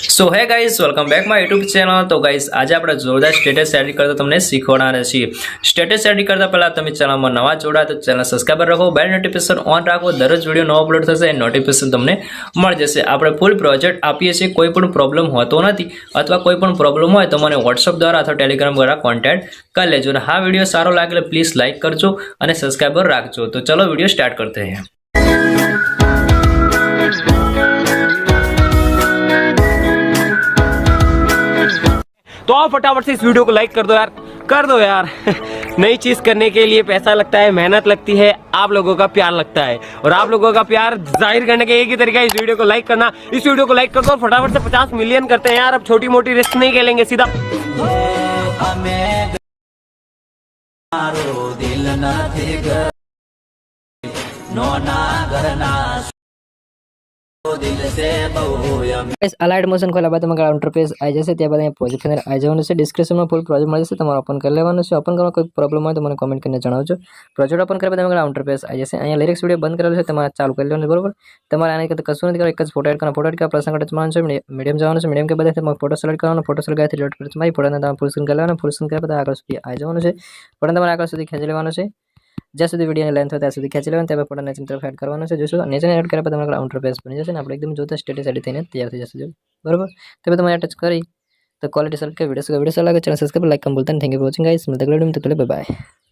So hey guys welcome back my YouTube channel. તો guys આજે આપણે જોરદાર સ્ટેટસ એડિટ કરતા તમને શીખવાડવાના છીએ। સ્ટેટસ એડિટ કરતા પહેલા તમે ચેનલમાં નવા જોડા તો ચેનલ સબસ્ક્રાઇબ રાખો, બેલ નોટિફિકેશન ઓન રાખો, દરરોજ વિડીયો નવો અપલોડ થશે એ નોટિફિકેશન તમને મળી જશે। આપણે ફૂલ પ્રોજેક્ટ આપીએ છીએ, કોઈ પણ પ્રોબ્લેમ હોતો નથી અથવા કોઈ પણ પ્રોબ્લેમ હોય તો મને વોટ્સઅપ દ્વારા અથવા ટેલિગ્રામ દ્વારા કોન્ટેક્ટ કરી લેજો। અને હા વિડીયો સારો લાગે તો પ્લીઝ લાઇક કરજો અને સબસ્ક્રાઇબર રાખજો। તો ચલો वीडियो स्टार्ट करते हैं। तो आप फटाफट से इस वीडियो को लाइक कर दो यार नई चीज करने के लिए पैसा लगता है, मेहनत लगती है, आप लोगों का प्यार लगता है और आप लोगों का प्यार जाहिर करने का एक ही तरीका है इस वीडियो को लाइक करना। इस वीडियो को लाइक कर दो और फटाफट से 50 मिलियन करते हैं यार। अब छोटी मोटी रिस्क नहीं खेलेंगे, सीधा अलाइड मोशन खोला बाद તમારા इंटरफेस આવી જશે। ત્યારબાદ અહીંયા પ્રોજેક્ટ અંદર આવી જવાનું છે। ડિસ્ક્રિપ્શનમાં ફૂલ પ્રોજેક્ટ મળી જશે, તમારે ઓપન કરી લેવાનું છે। ઓપન કરવા કોઈ પ્રોબ્લેમ હોય તો મને કોમેન્ટ કરીને જણાવજો। પ્રોજેક્ટ ઓપન કર્યા બાદ તમારા इंटरफेस આવી જશે। અહીંયા લિરિક્સ વિડિયો બંધ કરેલો છે, તમારે ચાલુ કરી લેવાનું છે, બરોબર। તમારે આને કશું કશું નથી કરવાનું, એક જ ફોટો એડ કરવાનો। ફોટો એડ કરવા પ્રસંગ કટ જવાનું છે, મીડિયમ જવાનું છે। મીડિયમ કે બાદ તમારે ફોટો સિલેક્ટ કરવાનો। ફોટો સિલેક્ટ કર્યાથી લોડ પર તમારી ફોટોને તમારે ફૂલ સ્ક્રીન કરી લેવાનો। ફૂલ સ્ક્રીન કર્યા બાદ આગળ સુધી આવી જવાનું છે। ફોટો તમારે આગળ સુધી ખેંચી લેવાનો છે, જ્યાં સુધી વિડીયોની લેન્થ હોય ત્યાં સુધી ખેંચી લેવાનું। ત્યારબાદ ફોટો નીચેની તરફ એડ કરવાનો છે। જોશો નીચે એડ કર્યા બાદ તમારા इंटरफेस બની જશે ને આપણે એકદમ જોતા સ્ટેટસ એડિટ થઈને તૈયાર થઈ જશે, બરોબર। તો તમારે ટચ કરી તો ક્વોલિટી સેલેક્ટ કરી वीडियो लागे चैनल सब्सक्राइब लाइक कम बोलते हैं। Thank you for watching guys, मिलते हैं अगले वीडियो में, तब तक के लिए बाय बाय।